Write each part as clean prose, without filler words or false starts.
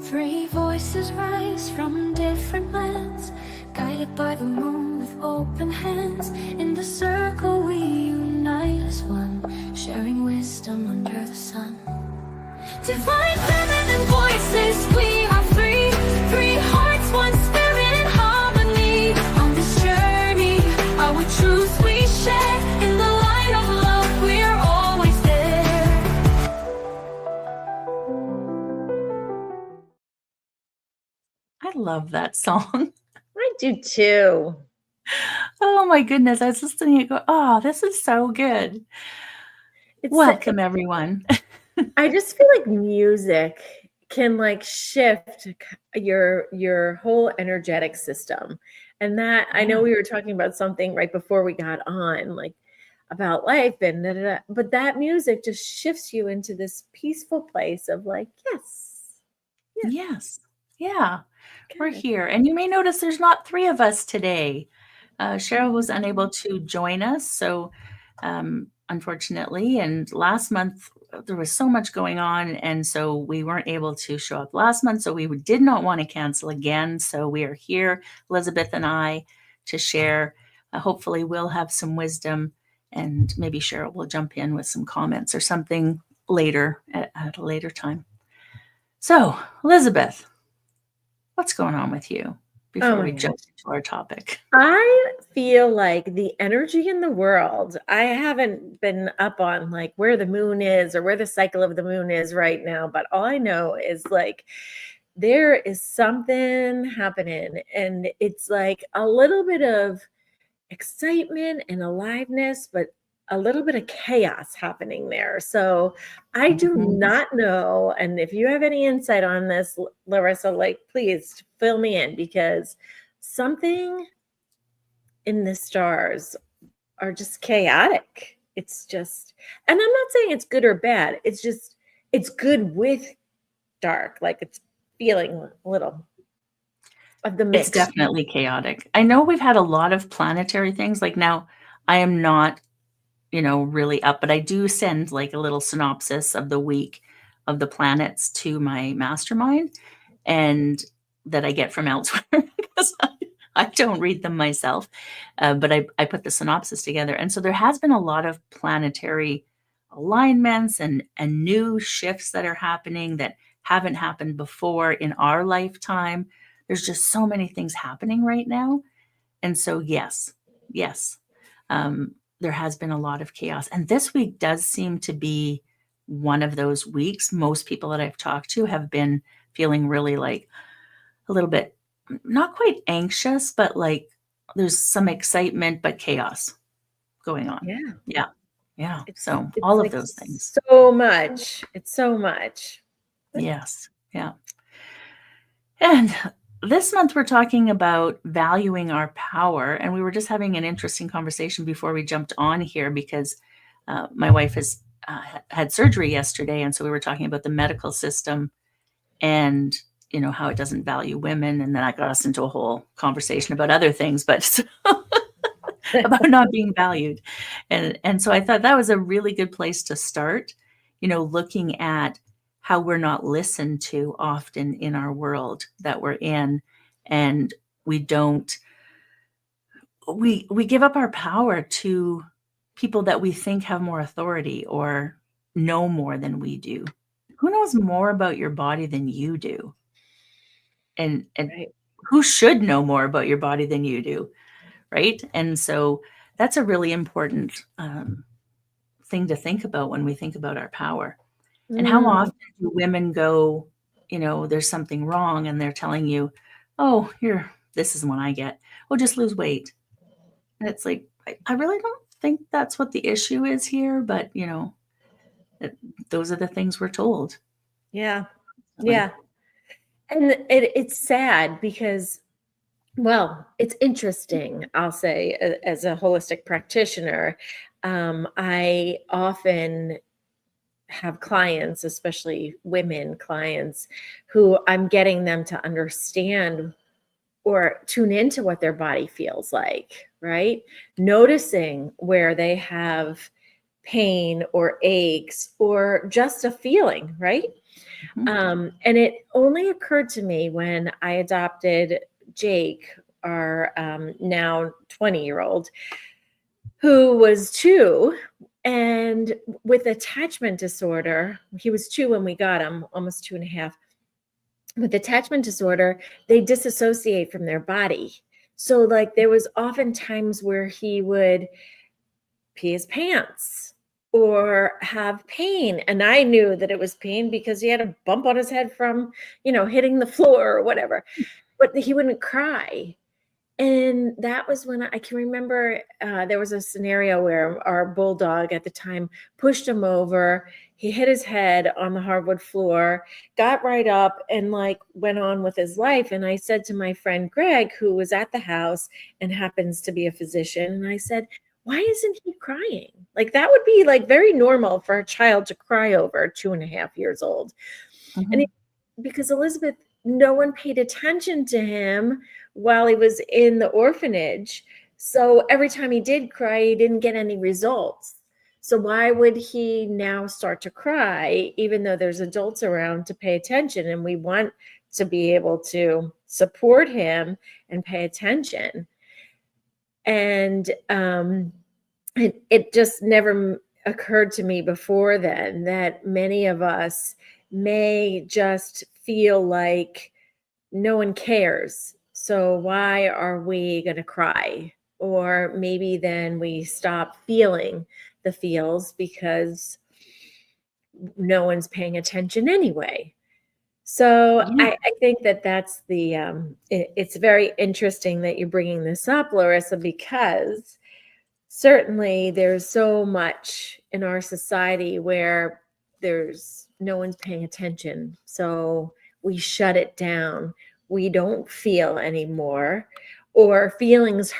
Three voices rise from different lands, guided by the moon with open hands. In the circle we unite as one, sharing wisdom under the sun. Divine feminine voices, we are free. Three hearts, one spirit in harmony. On this journey, our truths we share. In the light of love, we're always there. I love that song. I do too. Oh my goodness. I was listening and go, oh, this is so good. Welcome, everyone. I just feel like music can like shift your whole energetic system. And that I know we were talking about something right before we got on, like about life and da, da, da, but that music just shifts you into this peaceful place of like, Yes. Yeah. We're here. And you may notice there's not three of us today. Cheryl was unable to join us. So, unfortunately, and last month there was so much going on. And so we weren't able to show up last month. So we did not want to cancel again. So we are here, Elizabeth and I, to share. Hopefully, we'll have some wisdom, and maybe Cheryl will jump in with some comments or something later at a later time. So, Elizabeth, what's going on with you before we jump into our topic? I feel like the energy in the world, I haven't been up on like where the moon is or where the cycle of the moon is right now, but all I know is like there is something happening, and it's like a little bit of excitement and aliveness, but a little bit of chaos happening there. So I do not know. And if you have any insight on this, Larissa, like, please fill me in, because something in the stars are just chaotic. It's just, and I'm not saying it's good or bad. It's just, it's good with dark. Like it's feeling a little of the mix. It's definitely chaotic. I know we've had a lot of planetary things. Like now I am not, really up, but I do send like a little synopsis of the week of the planets to my mastermind, and that I get from elsewhere because I don't read them myself. But I put the synopsis together. And so there has been a lot of planetary alignments and new shifts that are happening that haven't happened before in our lifetime. There's just so many things happening right now. And so, yes, there has been a lot of chaos. And this week does seem to be one of those weeks. Most people that I've talked to have been feeling really like a little bit, not quite anxious, but like there's some excitement, but chaos going on. Yeah. So all of those things. So much. It's so much. Yes. Yeah. And this month we're talking about valuing our power. And we were just having an interesting conversation before we jumped on here, because my wife has had surgery yesterday. And so we were talking about the medical system and, how it doesn't value women. And then that got us into a whole conversation about other things, but about not being valued. And so I thought that was a really good place to start, looking at how we're not listened to often in our world that we're in. And we give up our power to people that we think have more authority or know more than we do. Who knows more about your body than you do? And right. Who should know more about your body than you do? Right. And so that's a really important thing to think about when we think about our power. And how often do women go, there's something wrong, and they're telling you, oh, this is one I get. Well, just lose weight. And it's like, I really don't think that's what the issue is here, but, those are the things we're told. Yeah. Yeah. And it's sad because, well, it's interesting, I'll say, as a holistic practitioner. I often have clients, especially women clients, who I'm getting them to understand or tune into what their body feels like, right? Noticing where they have pain or aches or just a feeling, right? And it only occurred to me when I adopted Jake, our now 20-year-old, who was 2, and with attachment disorder. He was 2 when we got him, almost 2.5. With attachment disorder, they disassociate from their body. So like there was often times where he would pee his pants or have pain, and I knew that it was pain because he had a bump on his head from, hitting the floor or whatever, but he wouldn't cry. And that was when I can remember there was a scenario where our bulldog at the time pushed him over. He hit his head on the hardwood floor, got right up, and like went on with his life. And I said to my friend Greg, who was at the house and happens to be a physician, and I said, why isn't he crying? Like that would be like very normal for a child to cry over 2.5 years old. And because Elizabeth, no one paid attention to him while he was in the orphanage. So every time he did cry, he didn't get any results. So why would he now start to cry, even though there's adults around to pay attention? And we want to be able to support him and pay attention. And it just never occurred to me before then that many of us may just feel like no one cares. So why are we going to cry? Or maybe then we stop feeling the feels because no one's paying attention anyway. So I think that that's it's very interesting that you're bringing this up, Larissa, because certainly there's so much in our society where there's no one's paying attention. So we shut it down. We don't feel anymore, or feelings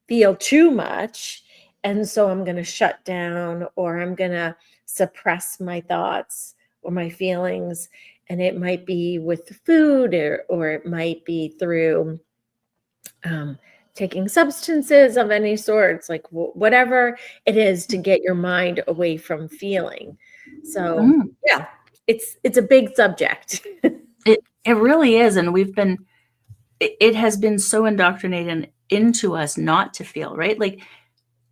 feel too much. And so I'm going to shut down, or I'm going to suppress my thoughts or my feelings. And it might be with food, or it might be through taking substances of any sorts, like whatever it is to get your mind away from feeling. So yeah, it's a big subject. It really is. And it has been so indoctrinated into us not to feel, right? Like,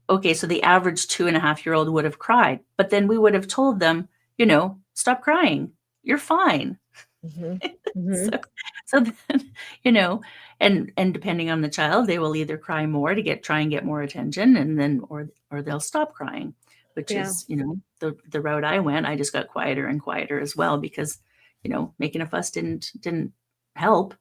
okay, so the average 2.5-year-old would have cried, but then we would have told them, stop crying. You're fine. So then, and depending on the child, they will either cry more to try and get more attention, and then, or they'll stop crying, which is, the route I went. I just got quieter and quieter as well, because, making a fuss didn't help.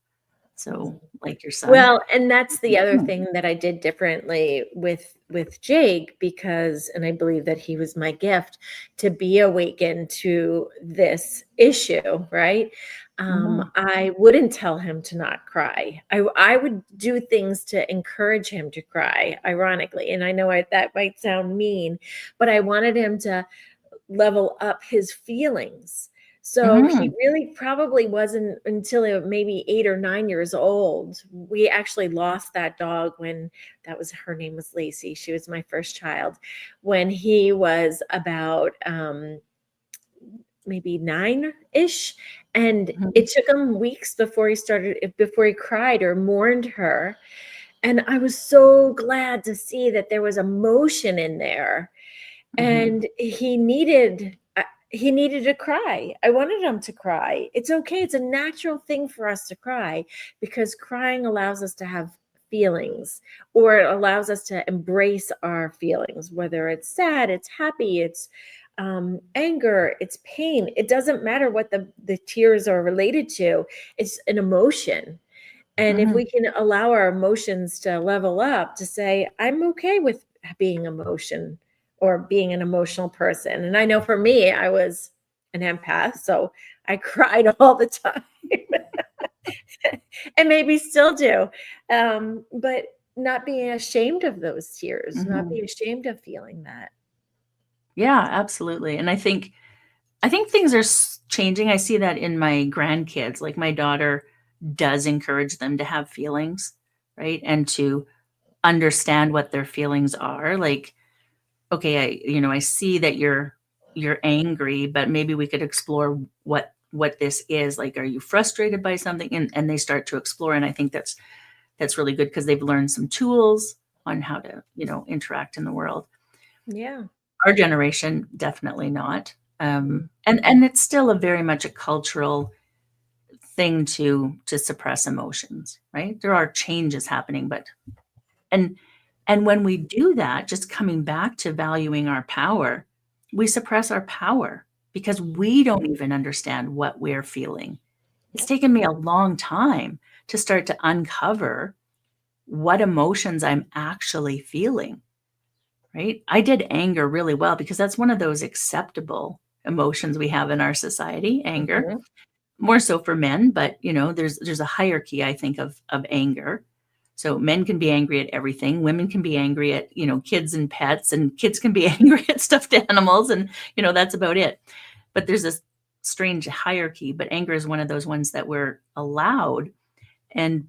So like your son. Well, and that's the other thing that I did differently with Jake, because, and I believe that he was my gift to be awakened to this issue, right? I wouldn't tell him to not cry. I would do things to encourage him to cry, ironically. And I know that might sound mean, but I wanted him to level up his feelings. So he really probably wasn't until maybe 8 or 9 years old. We actually lost that dog when her name was Lacey. She was my first child, when he was about maybe 9-ish. And it took him weeks before he cried or mourned her. And I was so glad to see that there was emotion in there. And he needed to cry. I wanted him to cry. It's okay. It's a natural thing for us to cry, because crying allows us to have feelings, or it allows us to embrace our feelings, whether it's sad, it's happy, it's anger, it's pain. It doesn't matter what the tears are related to. It's an emotion. And if we can allow our emotions to level up, to say, I'm okay with being emotion, or being an emotional person. And I know for me, I was an empath, so I cried all the time and maybe still do. But not being ashamed of those tears, not being ashamed of feeling that. Yeah, absolutely. And I think things are changing. I see that in my grandkids. Like, my daughter does encourage them to have feelings, right? And to understand what their feelings are. Like, okay, I see that you're angry, but maybe we could explore what this is. Like, are you frustrated by something? And they start to explore. And I think that's really good because they've learned some tools on how to, interact in the world. Yeah. Our generation, definitely not. And it's still a very much a cultural thing to suppress emotions, right? There are changes happening, but and when we do that, just coming back to valuing our power, we suppress our power because we don't even understand what we're feeling. It's taken me a long time to start to uncover what emotions I'm actually feeling, right? I did anger really well because that's one of those acceptable emotions we have in our society, anger, Mhm. more so for men, but there's a hierarchy, I think, of anger. So men can be angry at everything. Women can be angry at, kids and pets, and kids can be angry at stuffed animals, and that's about it. But there's this strange hierarchy, but anger is one of those ones that we're allowed. And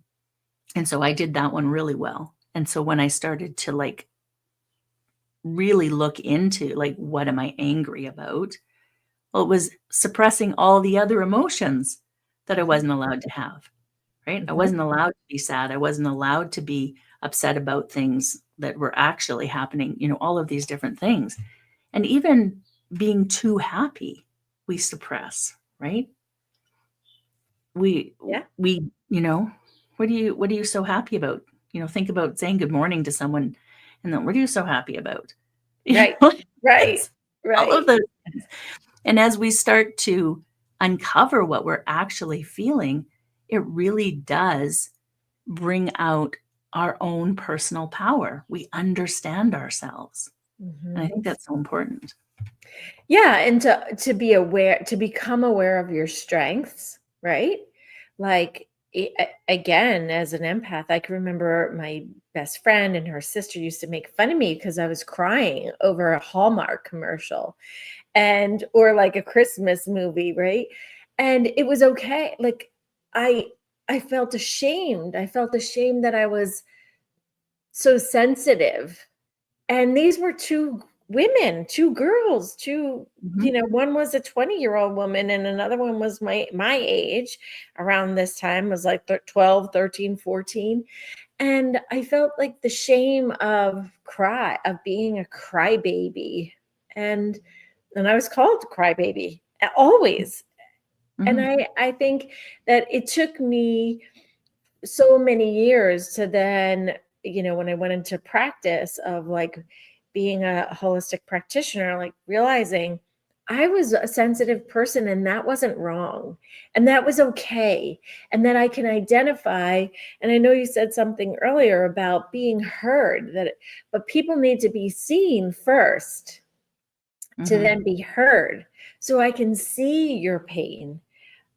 so I did that one really well. And so when I started to really look into what am I angry about? Well, it was suppressing all the other emotions that I wasn't allowed to have, right? I wasn't allowed to be sad. I wasn't allowed to be upset about things that were actually happening, all of these different things. And even being too happy, we suppress, right? Yeah. What are you so happy about? Think about saying good morning to someone, and then what are you so happy about? Right. Right. It's all of Right. those things. And as we start to uncover what we're actually feeling, it really does bring out our own personal power. We understand ourselves. And I Mhm. think that's so important. Yeah, and to be aware, to become aware of your strengths, right? Like again, as an empath, I can remember my best friend and her sister used to make fun of me because I was crying over a Hallmark commercial and or like a Christmas movie, right? And it was okay. Like I I felt ashamed. I felt ashamed that I was so sensitive. And these were 2 women, 2 girls, 2 Mhm, one was a 20-year-old woman and another one was my age around this time, was like 12, 13, 14. And I felt like the shame of being a crybaby. And and I was called crybaby, always. And mhm, I think that it took me so many years to then, when I went into practice of like being a holistic practitioner, like realizing I was a sensitive person and that wasn't wrong and that was okay. And that I can identify. And I know you said something earlier about being heard, but people need to be seen first to mhm. then be heard. So I can see your pain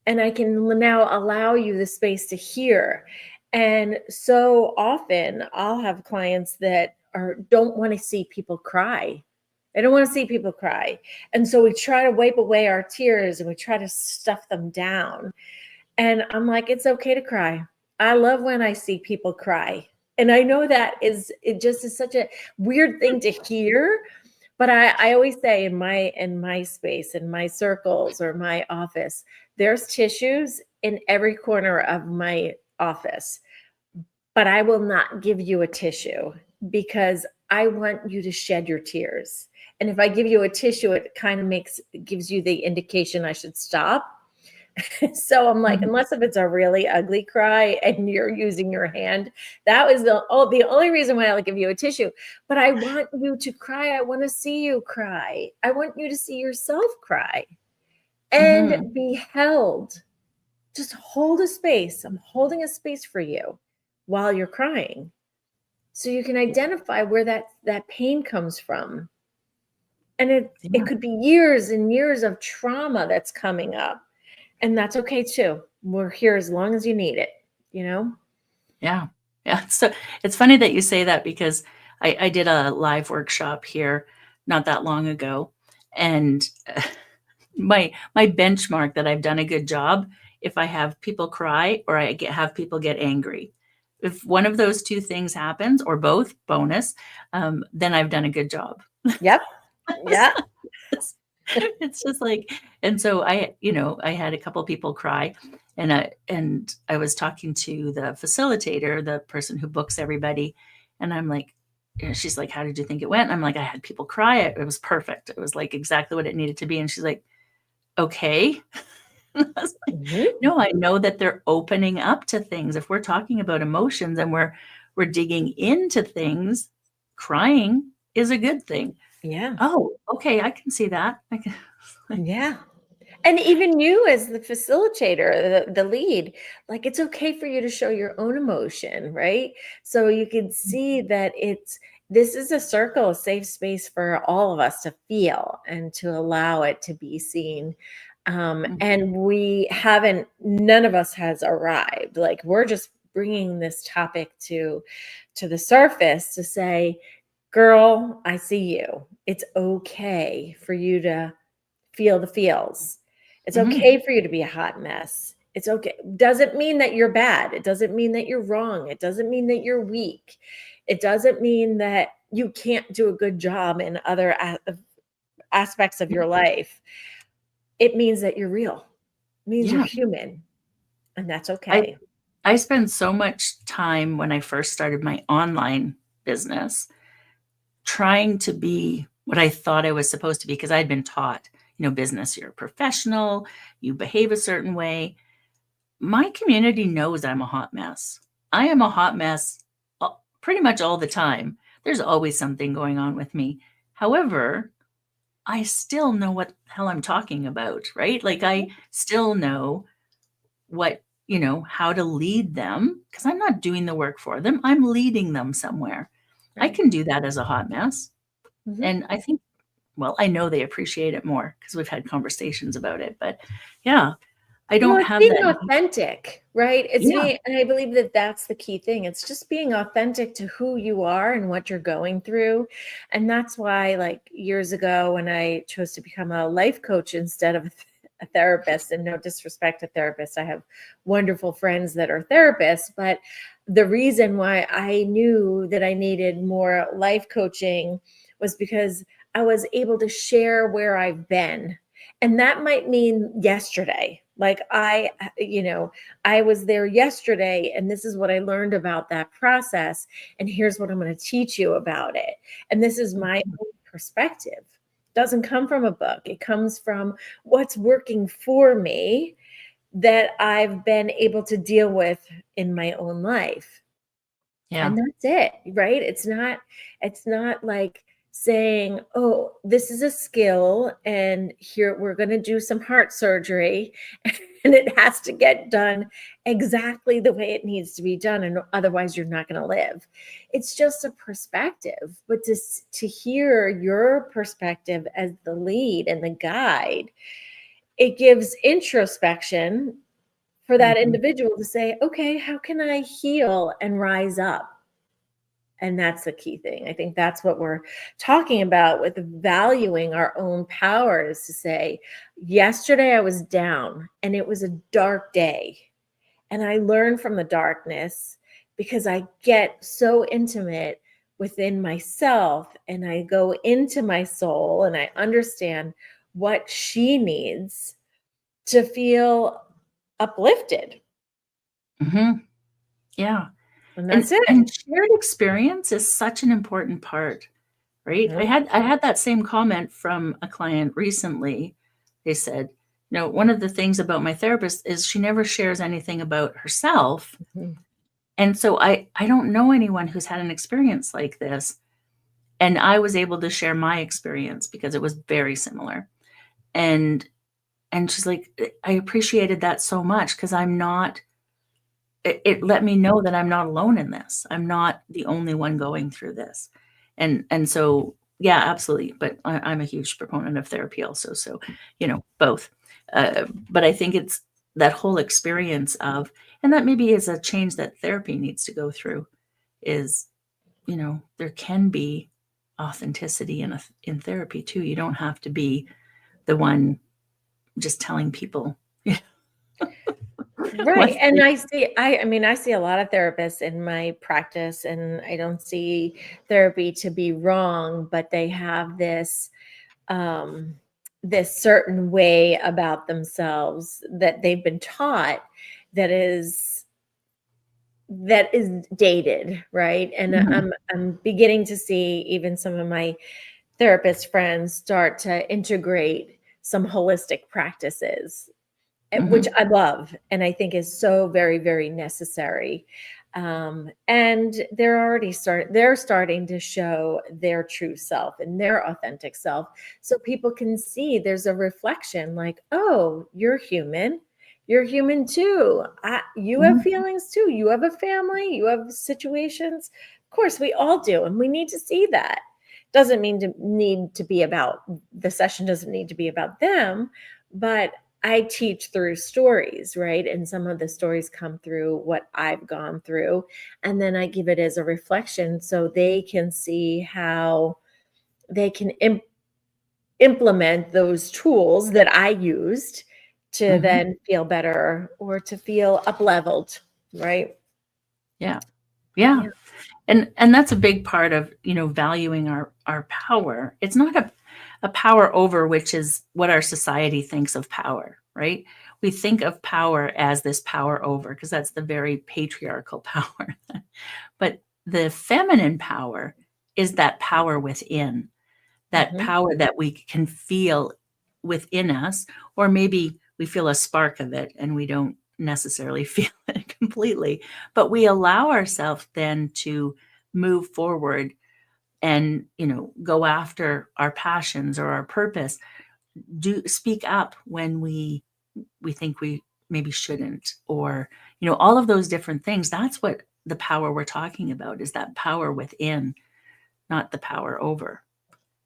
and I can now allow you the space to hear. And so often I'll have clients that don't want to see people cry. They don't want to see people cry. And so we try to wipe away our tears and we try to stuff them down. And I'm like, it's okay to cry. I love when I see people cry. And I know that it just is such a weird thing to hear, but I always say in my space, in my circles or my office, there's tissues in every corner of my office, but I will not give you a tissue because I want you to shed your tears. And if I give you a tissue, it kind of gives you the indication I should stop. So I'm like, Mhm. unless if it's a really ugly cry and you're using your hand, that was the only reason why I'll give you a tissue. But I want you to cry. I want to see you cry. I want you to see yourself cry Mhm. and be held. Just hold a space. I'm holding a space for you while you're crying. So you can identify where that pain comes from. And it Yeah. could be years and years of trauma that's coming up. And that's okay too. We're here as long as you need it, you know? Yeah. Yeah. So it's funny that you say that because I did a live workshop here not that long ago. And my benchmark that I've done a good job, if I have people cry or have people get angry. If one of those two things happens or both, bonus, then I've done a good job. Yep. Yeah. It's just like, and so I had a couple people cry, and I was talking to the facilitator, the person who books everybody, and I'm like, she's like, how did you think it went? And I'm like, I had people cry. It was perfect. It was like exactly what it needed to be. And she's like, okay. I was like, Mhm. no, I know that they're opening up to things. If we're talking about emotions and we're digging into things, crying is a good thing. Yeah. Oh, okay, I can see that. I can, Yeah. And even you as the facilitator, the lead, like it's okay for you to show your own emotion, right? So you can see that this is a circle, a safe space for all of us to feel and to allow it to be seen. And none of us has arrived. Like we're just bringing this topic to the surface to say, girl, I see you. It's okay for you to feel the feels. It's Mhm. okay for you to be a hot mess. It's okay. Doesn't mean that you're bad. It doesn't mean that you're wrong. It doesn't mean that you're weak. It doesn't mean that you can't do a good job in other aspects of your life. It means that you're real. It means you're Yeah. human, and that's I okay. I spent so much time when I first started my online business trying to be what I thought I was supposed to be because I'd been taught, business, you're a professional, you behave a certain way. My community knows I'm a hot mess. I am a hot mess pretty much all the time. There's always something going on with me. However, I still know what the hell I'm talking about, right? Like I still know what, how to lead them because I'm not doing the work for them. I'm leading them somewhere. I Right. can do that as a hot mess. Mhm. And I think, well, I know they appreciate it more because we've had conversations about it. But yeah, I Well, don't it's have being that. authentic, right? It's Yeah. being, and I believe that that's the key thing. It's just being authentic to who you are and what you're going through. And that's why, like years ago, when I chose to become a life coach instead of a therapist, and no disrespect to therapists, I have wonderful friends that are therapists, but the reason why I knew that I needed more life coaching was because I was able to share where I've been, and that might mean yesterday. Like I was there yesterday and this is what I learned about that process. And here's what I'm going to teach you about it. And this is my own perspective. It doesn't come from a book. It comes from what's working for me that I've been able to deal with in my own life. Yeah. And that's it, right? It's not like saying, "Oh, this is a skill and here we're going to do some heart surgery and it has to get done exactly the way it needs to be done and otherwise you're not going to live." It's just a perspective, but to hear your perspective as the lead and the guide, it gives introspection for that Mhm. individual to say, "Okay, how can I heal and rise up?" And that's the key thing. I think that's what we're talking about with valuing our own power is to say, yesterday I was down and it was a dark day. And I learn from the darkness because I get so intimate within myself and I go into my soul and I understand what she needs to feel uplifted. Mhm. Yeah. And And that's it. and shared experience is such an important part, right? I Mhm. had I had that same comment from a client recently. They said, one of the things about my therapist is she never shares anything about herself. Mhm. And so I don't know anyone who's had an experience like this. And I was able to share my experience because it was very similar. And and she's like, I appreciated that so much because it let me know that I'm not alone in this. I'm not the only one going through this. And so, yeah, absolutely. But I'm a huge proponent of therapy also. So, both. But I think it's that whole experience of, and that maybe is a change that therapy needs to go through is, there can be authenticity in therapy too. You don't have to be the one just telling people. Right. Once And they, I mean, I see a lot of therapists in my practice, and I don't see therapy to be wrong, but they have um, this certain way about themselves that they've been taught that is dated, right? And Mhm, I'm beginning to see even some of my therapist friends start to integrate some holistic practices, which mhm, I love and I think is so very, very necessary. And they're starting to show their true self and their authentic self, so people can see there's a reflection like, oh, you're human too. You have mhm. feelings too. You have a family, you have situations. Of course, we all do, and we need to see that. Doesn't mean to need to be about the session, doesn't need to be about them, but I teach through stories, right? And some of the stories come through what I've gone through. And then I give it as a reflection so they can see how they can implement those tools that I used to Mhm. then feel better or to feel up leveled, right? Yeah. Yeah. Yeah. And that's a big part of, valuing our power. It's not a power over, which is what our society thinks of power, right? We think of power as this power over, because that's the very patriarchal power. But the feminine power is that power within, that Mhm. power that we can feel within us, or maybe we feel a spark of it and we don't necessarily feel it completely, but we allow ourselves then to move forward and go after our passions or our purpose, do speak up when we think we maybe shouldn't, or all of those different things. That's what the power we're talking about is, that power within, not the power over.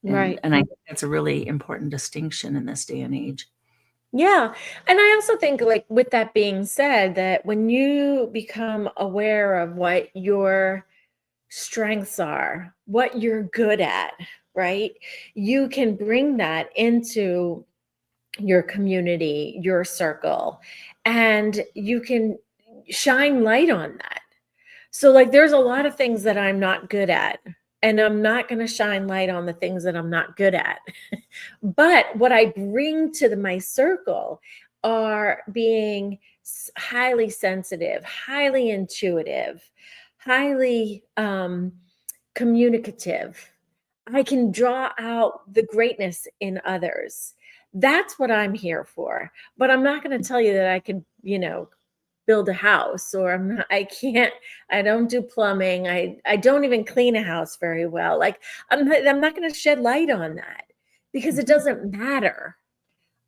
and Right. and I think that's a really important distinction in this day and age. Yeah. And I also think, like, with that being said, that when you become aware of what your strengths are, what you're good at, right? You can bring that into your community, your circle, and you can shine light on that. So, like, there's a lot of things that I'm not good at, and I'm not going to shine light on the things that I'm not good at. But what I bring to my circle are being highly sensitive, highly intuitive, highly communicative. I can draw out the greatness in others. That's what I'm here for. But I'm not going to tell you that I can, build a house, or I can't, I don't do plumbing. I don't even clean a house very well. Like, I'm not going to shed light on that because it Mhm. doesn't matter.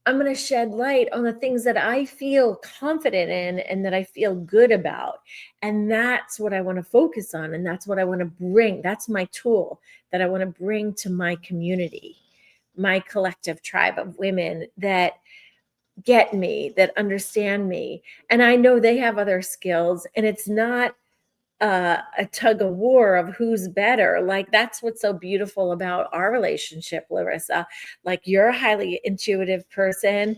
I'm going to shed light on the things that I feel confident in and that I feel good about. And that's what I want to focus on. And that's what I want to bring. That's my tool that I want to bring to my community, my collective tribe of women that get me, that understand me. And I know they have other skills, and it's not a tug of war of who's better. Like, that's what's so beautiful about our relationship, Larissa. Like, you're a highly intuitive person,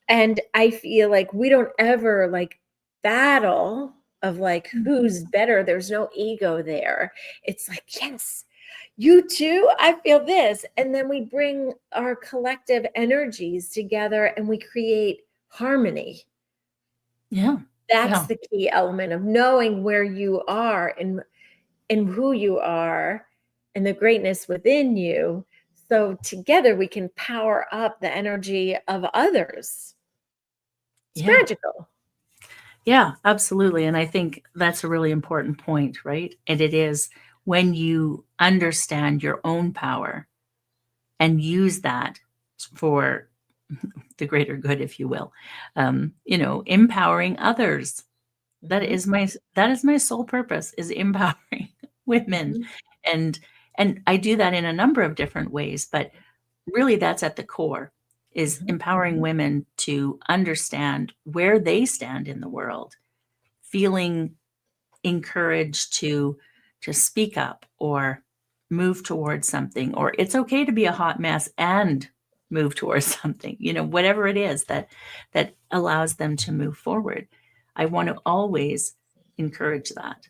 and I feel like we don't ever like battle of like who's better. There's no ego there. It's like, yes, you too, I feel this. And then we bring our collective energies together and we create harmony. Yeah. That's Yeah. the key element of knowing where you are and who you are and the greatness within you. So together we can power up the energy of others. It's Yeah. magical. Yeah, absolutely. And I think that's a really important point, right? And it is, when you understand your own power and use that for the greater good, if you will, empowering others. That Mhm, is my sole purpose, is empowering women. mhm, And and I do that in a number of different ways, but really that's at the core, is mhm, empowering women to understand where they stand in the world, feeling encouraged to speak up or move towards something, or it's okay to be a hot mess and move towards something, whatever it is that allows them to move forward. I want to always encourage that,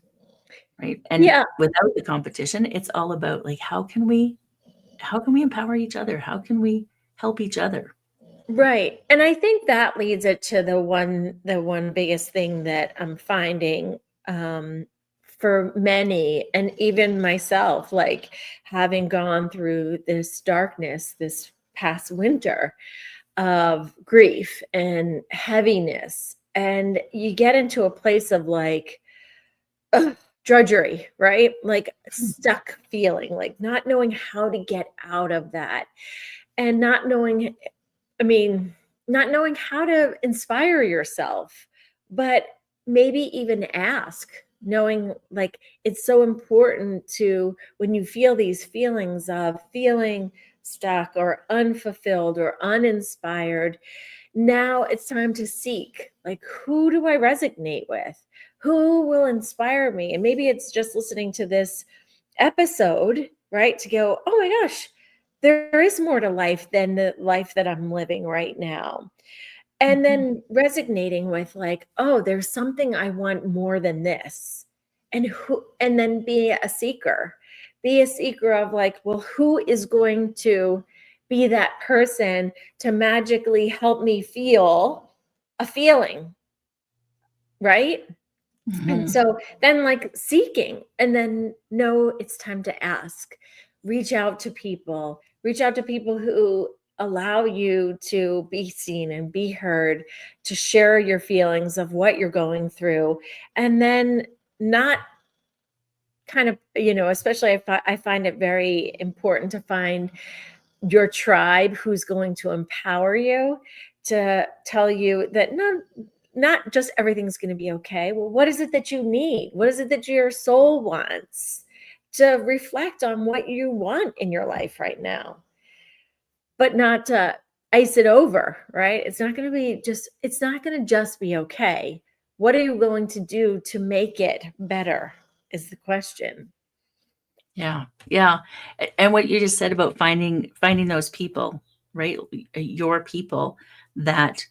right? And Yeah, without the competition, it's all about like how can we empower each other? How can we help each other? right. And I think that leads it to the one biggest thing that I'm finding um for many, and even myself, like having gone through this darkness this past winter of grief and heaviness, and you get into a place of like, ugh, drudgery, right? Like stuck feeling, like not knowing how to get out of that, and not knowing, I mean, not knowing how to inspire yourself, but maybe even ask, knowing like it's so important to, when you feel these feelings of feeling stuck or unfulfilled or uninspired, now it's time to seek, like, who do I resonate with? Who will inspire me? And maybe it's just listening to this episode, right? To go, oh my gosh, there is more to life than the life that I'm living right now. And Mhm. then resonating with like, oh, there's something I want more than this. And then be a seeker. Be a seeker of like, well, who is going to be that person to magically help me feel a feeling, right? And Mhm. so then like seeking, and then know it's time to ask. Reach out to people who allow you to be seen and be heard, to share your feelings of what you're going through. And then not kind of, especially I find it very important to find your tribe who's going to empower you, to tell you that not just everything's going to be okay. Well, what is it that you need? What is it that your soul wants? To reflect on what you want in your life right now, but not to ice it over, right? It's not going to just be okay. What are you willing to do to make it better is the question. Yeah. Yeah. And what you just said about finding those people, right? Your people that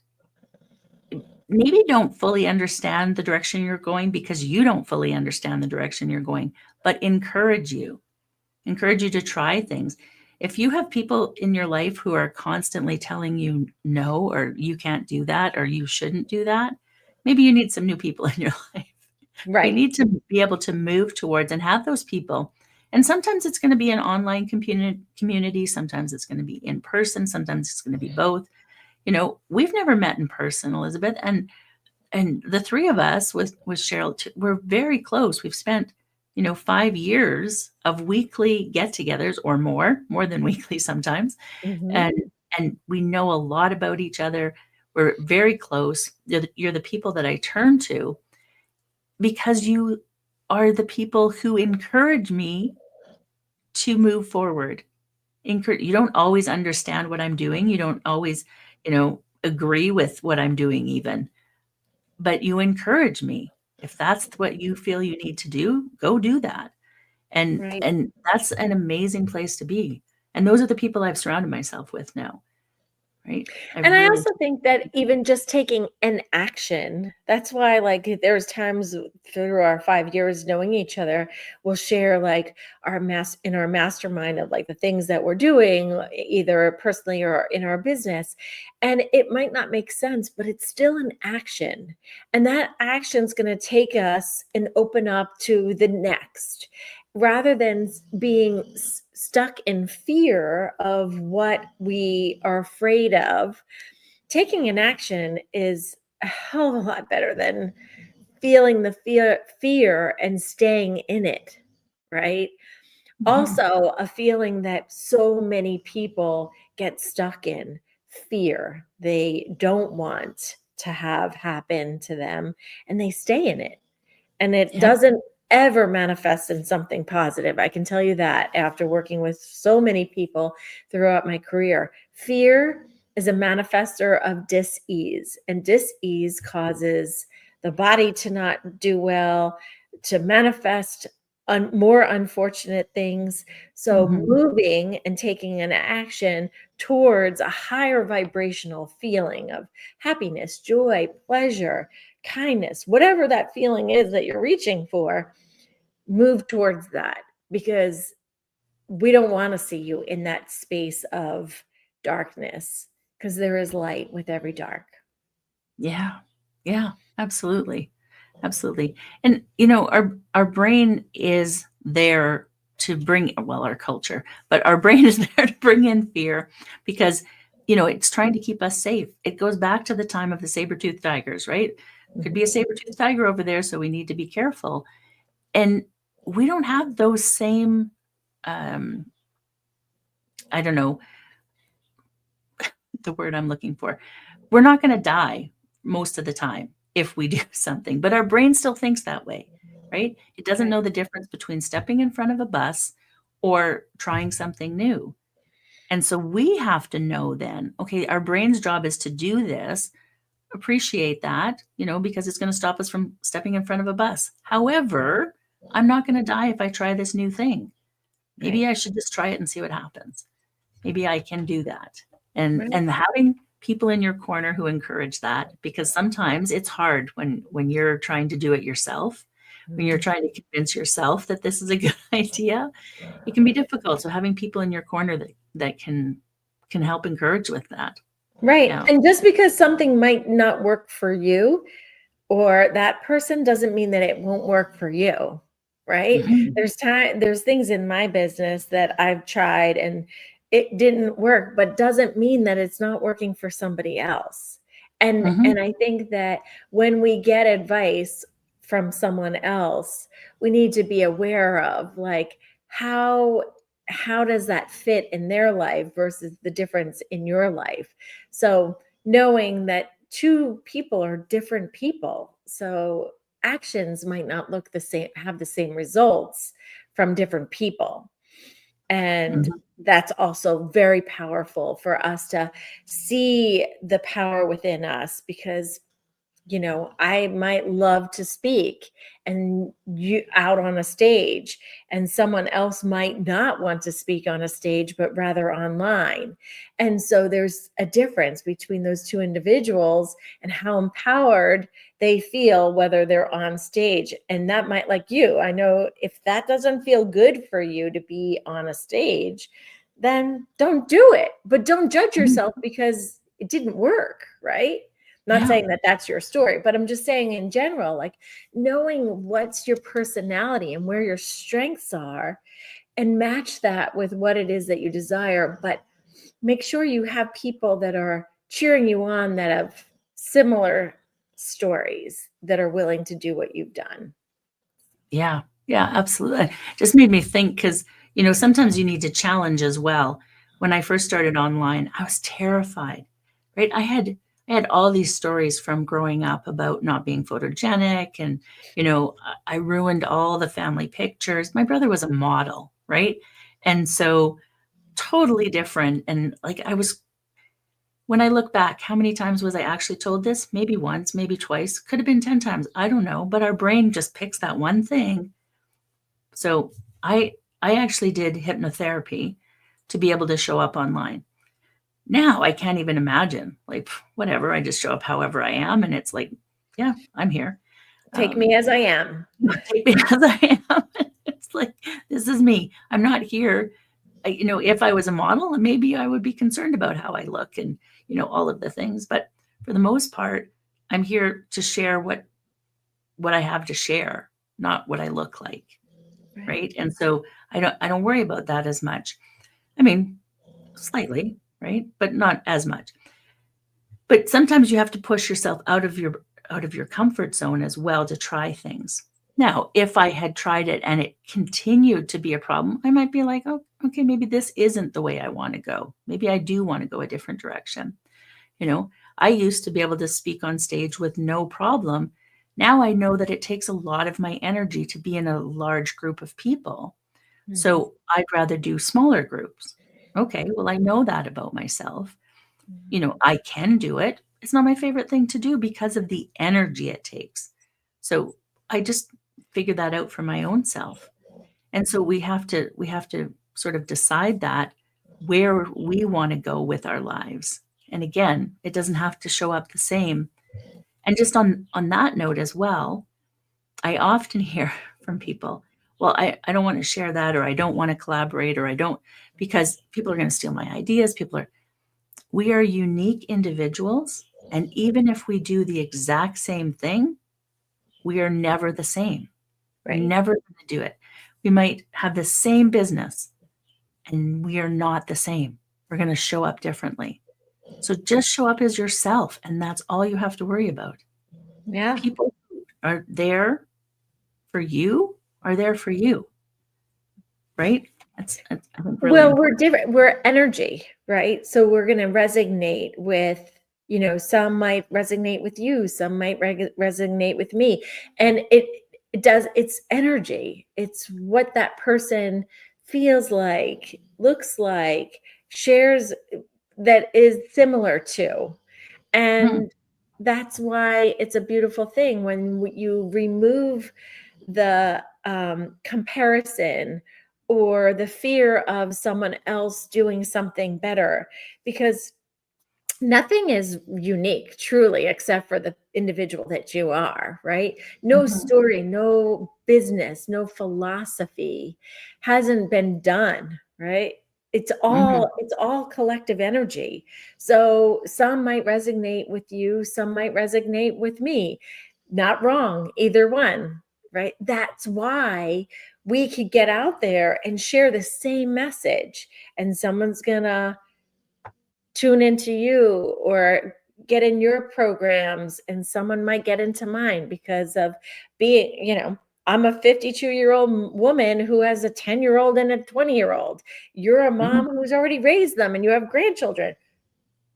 maybe don't fully understand the direction you're going because you don't fully understand the direction you're going, but encourage you to try things. If you have people in your life who are constantly telling you no, or you can't do that, or you shouldn't do that, maybe you need some new people in your life. You Right. need to be able to move towards and have those people. And sometimes it's going to be an online community. Sometimes it's going to be in person. Sometimes it's going to be both. We've never met in person, Elizabeth, and the three of us with Cheryl, we're very close. We've spent 5 years of weekly get-togethers, or more than weekly sometimes, Hmm. and we know a lot about each other. We're very close. You're the people that I turn to because you are the people who encourage me to move forward. You don't always understand what I'm doing. You don't always, agree with what I'm doing even, but you encourage me. If that's what you feel you need to do, go do that. And Right. and that's an amazing place to be. And those are the people I've surrounded myself with now, right? I And I really also think that even just taking an action, that's why, like, there's times through our 5 years knowing each other, we'll share like in our mastermind of like the things that we're doing, either personally or in our business. And it might not make sense, but it's still an action. And that action's going to take us and open up to the next, rather than being stuck in fear of what we are afraid of. Taking an action is a hell of a lot better than feeling the fear and staying in it, right? Mhm. Also, a feeling that so many people get stuck in: fear. They don't want to have happen to them, and they stay in it. And it Yeah. doesn't ever manifest in something positive. I can tell you that after working with so many people throughout my career. Fear is a manifester of dis-ease, and dis-ease causes the body to not do well, to manifest more unfortunate things. So Mhm. moving and taking an action towards a higher vibrational feeling of happiness, joy, pleasure, kindness, whatever that feeling is that you're reaching for, move towards that, because we don't want to see you in that space of darkness, because there is light with every dark. Yeah. Yeah, absolutely. Absolutely. And you know, our brain is there to bring, well, our culture, but our brain is there to bring in fear because you know, it's trying to keep us safe. It goes back to the time of the saber-toothed tigers, right? Could Mhm. be a saber-toothed tiger over there, so we need to be careful. And we don't have those same um I don't know the word I'm looking for. We're not going to die most of the time if we do something, but our brain still thinks that way, right? It doesn't Right. know the difference between stepping in front of a bus or trying something new. And so we have to know then, okay, our brain's job is to do this, appreciate that, you know, because it's going to stop us from stepping in front of a bus. However, I'm not going to die if I try this new thing. Right. Maybe I should just try it and see what happens. Maybe I can do that. Right. And having people in your corner who encourage that, because sometimes it's hard when you're trying to do it yourself, when you're Mhm. trying to convince yourself that this is a good idea, it can be difficult. So having people in your corner that can help encourage with that. Right. Yeah. And just because something might not work for you or that person doesn't mean that it won't work for you, right? Mhm. There's things in my business that I've tried and it didn't work, but doesn't mean that it's not working for somebody else. And Mhm. I think that when we get advice from someone else, we need to be aware of, like, how does that fit in their life versus the difference in your life? So knowing that two people are different people. So actions might not look the same, have the same results from different people. And Mhm. that's also very powerful for us to see the power within us, because I might love to speak and you out on a stage, and someone else might not want to speak on a stage, but rather online. And so there's a difference between those two individuals and how empowered they feel, whether they're on stage. And that might, like you, I know if that doesn't feel good for you to be on a stage, then don't do it. But don't judge Mhm. yourself because it didn't work, right? Not Yeah. saying that that's your story, but I'm just saying in general, like knowing what's your personality and where your strengths are, and match that with what it is that you desire. But make sure you have people that are cheering you on that have similar stories, that are willing to do what you've done. Yeah. Yeah, absolutely. Just made me think because, you know, sometimes you need to challenge as well. When I first started online, I was terrified, right? I had all these stories from growing up about not being photogenic and, you know, I ruined all the family pictures. My brother was a model, right? And so totally different. And like I was when I look back, how many times was I actually told this? Maybe once, maybe twice, could have been 10 times. I don't know, but our brain just picks that one thing. So I I actually did hypnotherapy to be able to show up online. Now I can't even imagine, like, whatever, I just show up however I am, and it's like, yeah, I'm here. Take me Um, as I am. take me as I am. It's like, this is me. I'm not here. You know, if I was a model, maybe I would be concerned about how I look and, you know, all of the things. But for the most part, I'm here to share what I have to share, not what I look like. Right. Right. And so I don't worry about that as much. I mean, slightly, right? But not as much. But sometimes you have to push yourself out of your comfort zone as well to try things. Now, if I had tried it and it continued to be a problem, I might be like, oh, okay, maybe this isn't the way I want to go. Maybe I do want to go a different direction. You know, I used to be able to speak on stage with no problem. Now I know that it takes a lot of my energy to be in a large group of people. Mhm. So I'd rather do smaller groups. Okay, well, I know that about myself. You Mhm. know, I can do it. It's not my favorite thing to do because of the energy it takes. So I just figured that out for my own self. And so we have to sort of decide that where we want to go with our lives. And again, it doesn't have to show up the same. And just on that note as well, I often hear from people, well, I don't want to share that, or I don't want to collaborate, or I don't, because people are going to steal my ideas. We are unique individuals. And even if we do the exact same thing, we are never the same. We're Right. never going to do it. We might have the same business and we are not the same. We're going to show up differently. So just show up as yourself, and that's all you have to worry about. Yeah. People who are there for you are there for you, right? That's I think really Well, important. we're different. We're energy, right? So we're going to resonate with, some might resonate with you, some might resonate with me. And it's energy. It's what that person feels like, looks like, shares, that is similar to. And that's why it's a beautiful thing when you remove the comparison or the fear of someone else doing something better, because nothing is unique truly except for the individual that you are, right? No story, no business, no philosophy hasn't been done, right? It's all collective energy. So some might resonate with you, some might resonate with me. Not wrong, either one, right? That's why we could get out there and share the same message, and someone's gonna tune into you or get in your programs, and someone might get into mine because of being, I'm a 52-year-old woman who has a 10-year-old and a 20-year-old. You're a mom who's already raised them and you have grandchildren,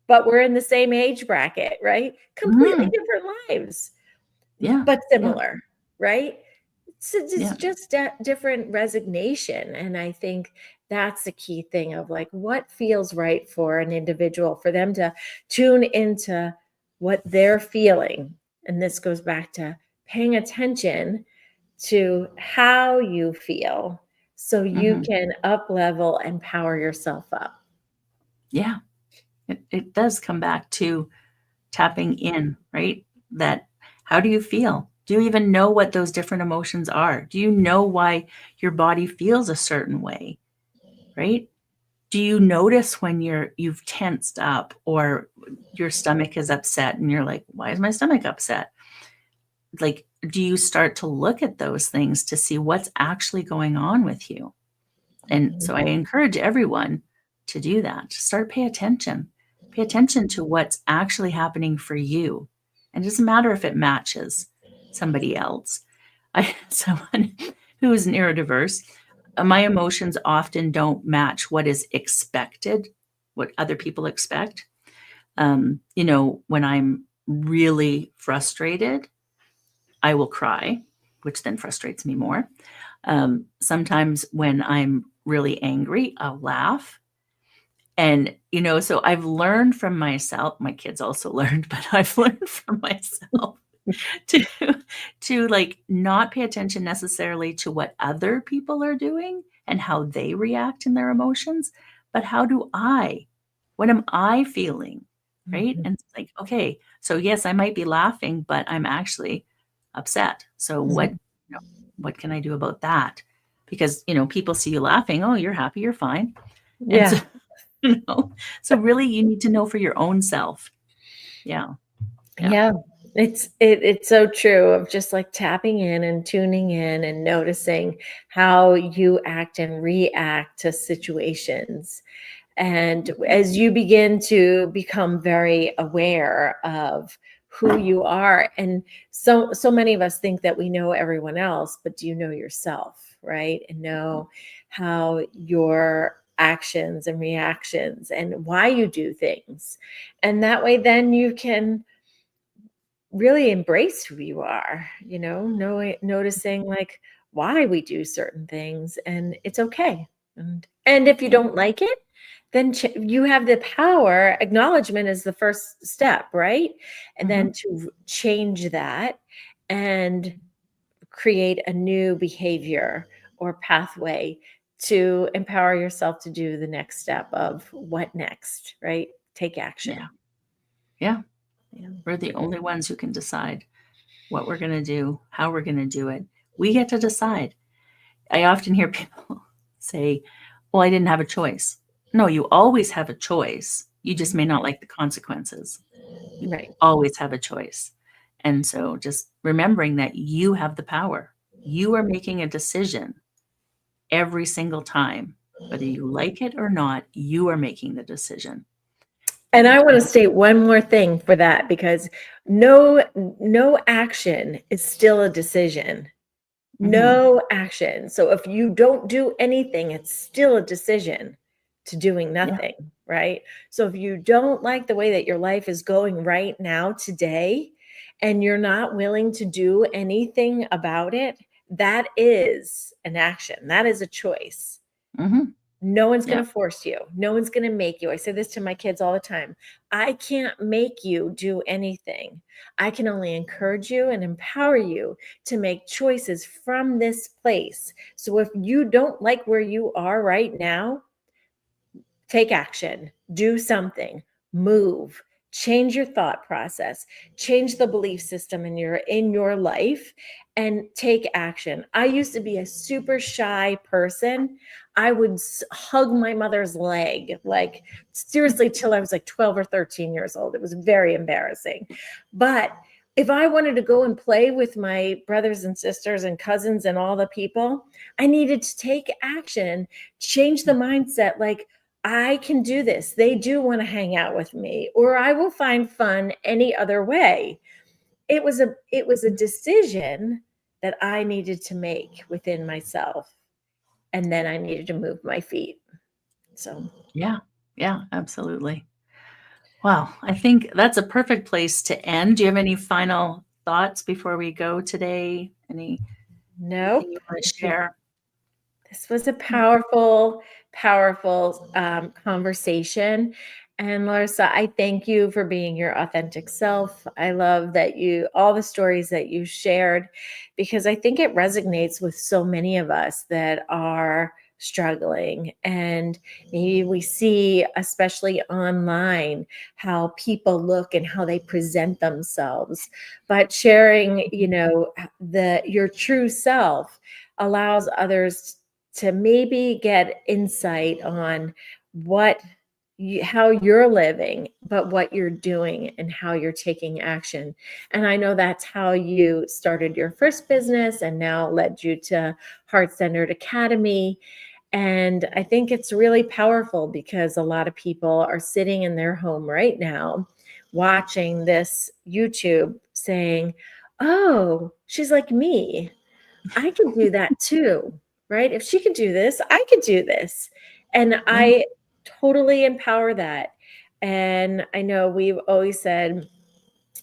but we're in the same age bracket, right? Completely different lives, Yeah. but Yeah. similar, right? So it's Yeah. just different resignation. And I think that's the key thing of like what feels right for an individual, for them to tune into what they're feeling. And this goes back to paying attention to how you feel so you can up level and power yourself up. Yeah. It does come back to tapping in, right? That how do you feel? Do you even know what those different emotions are? Do you know why your body feels a certain way, right? Do you notice when you've tensed up or your stomach is upset and you're like, why is my stomach upset? Like, do you start to look at those things to see what's actually going on with you? And so I encourage everyone to do that. To start pay attention. Pay attention to what's actually happening for you. And it doesn't matter if it matches somebody else. Someone who is neurodiverse, my emotions often don't match what is expected, what other people expect. When I'm really frustrated, I will cry, which then frustrates me more. Sometimes when I'm really angry, I'll laugh. And, so I've learned from myself, my kids also learned, but I've learned from myself to, like not pay attention necessarily to what other people are doing and how they react in their emotions, but what am I feeling? Right. And it's like, okay, so yes, I might be laughing, but I'm actually upset. So what can I do about that? Because, people see you laughing. Oh, you're happy, you're fine. And so, so really you need to know for your own self. Yeah. Yeah. It's so true of just like tapping in and tuning in and noticing how you act and react to situations. And as you begin to become very aware of who you are, and so many of us think that we know everyone else, but do you know yourself, right? And know how your actions and reactions and why you do things. And that way then you can really embrace who you are, noticing like why we do certain things, and it's okay. And if you don't like it, then you have the power. Acknowledgement is the first step, right? And then to change that and create a new behavior or pathway to empower yourself to do the next step of what next, right? Take action. Yeah. Yeah. Yeah. We're the only ones who can decide what we're going to do, how we're going to do it. We get to decide. I often hear people say, well, I didn't have a choice. No, you always have a choice. You just may not like the consequences. You Right. always have a choice. And so just remembering that you have the power. You are making a decision every single time. Whether you like it or not, you are making the decision. And I want to state one more thing for that, because no action is still a decision. No action. So if you don't do anything, it's still a decision to doing nothing, right? So if you don't like the way that your life is going right now today, and you're not willing to do anything about it, that is an action. That is a choice. Mm-hmm. No one's Yeah. going to force you. No one's going to make you. I say this to my kids all the time. I can't make you do anything. I can only encourage you and empower you to make choices from this place. So if you don't like where you are right now, take action, do something, move, change your thought process, change the belief system in your life, and take action. I used to be a super shy person. I would hug my mother's leg, like seriously, till I was like 12 or 13 years old. It was very embarrassing. But if I wanted to go and play with my brothers and sisters and cousins and all the people, I needed to take action, change the mindset, like, I can do this. They do want to hang out with me, or I will find fun any other way. It was a decision that I needed to make within myself, and then I needed to move my feet. So, Yeah, absolutely. Well, I think that's a perfect place to end. Do you have any final thoughts before we go today? Anything nope. you want to share? This was a powerful, powerful conversation. And Larissa, I thank you for being your authentic self. I love that all the stories that you shared, because I think it resonates with so many of us that are struggling. And maybe we see, especially online, how people look and how they present themselves. But sharing, your true self allows others to maybe get insight on how you're living, but what you're doing and how you're taking action. And I know that's how you started your first business and now led you to Heart Centered Academy. And I think it's really powerful, because a lot of people are sitting in their home right now watching this YouTube saying, oh, she's like me. I could do that too, right? If she could do this, I could do this. And I totally empower that. And I know we've always said,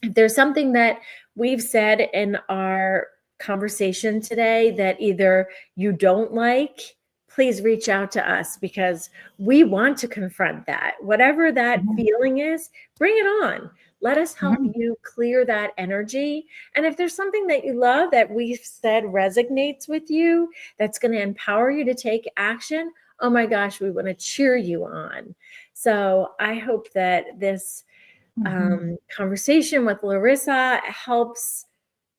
if there's something that we've said in our conversation today that either you don't like, please reach out to us, because we want to confront that. Whatever that feeling is, bring it on. Let us help you clear that energy. And if there's something that you love that we've said resonates with you, that's going to empower you to take action, oh my gosh, we want to cheer you on. So I hope that this conversation with Larissa helps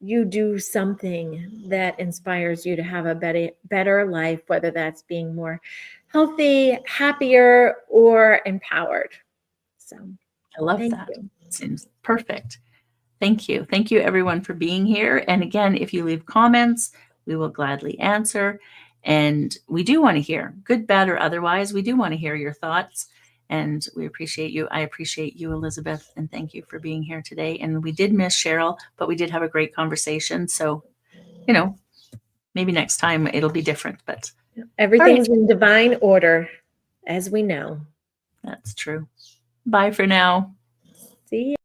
you do something that inspires you to have a better life, whether that's being more healthy, happier, or empowered. So I love thank that. you. Seems perfect. Thank you. Thank you, everyone, for being here. And again, if you leave comments, we will gladly answer. And we do want to hear, good, bad, or otherwise, we do want to hear your thoughts. And we appreciate you. I appreciate you, Elizabeth, and thank you for being here today. And we did miss Cheryl, but we did have a great conversation. So, maybe next time it'll be different, but Everything's in divine order, as we know. that's true. Bye for now. See you.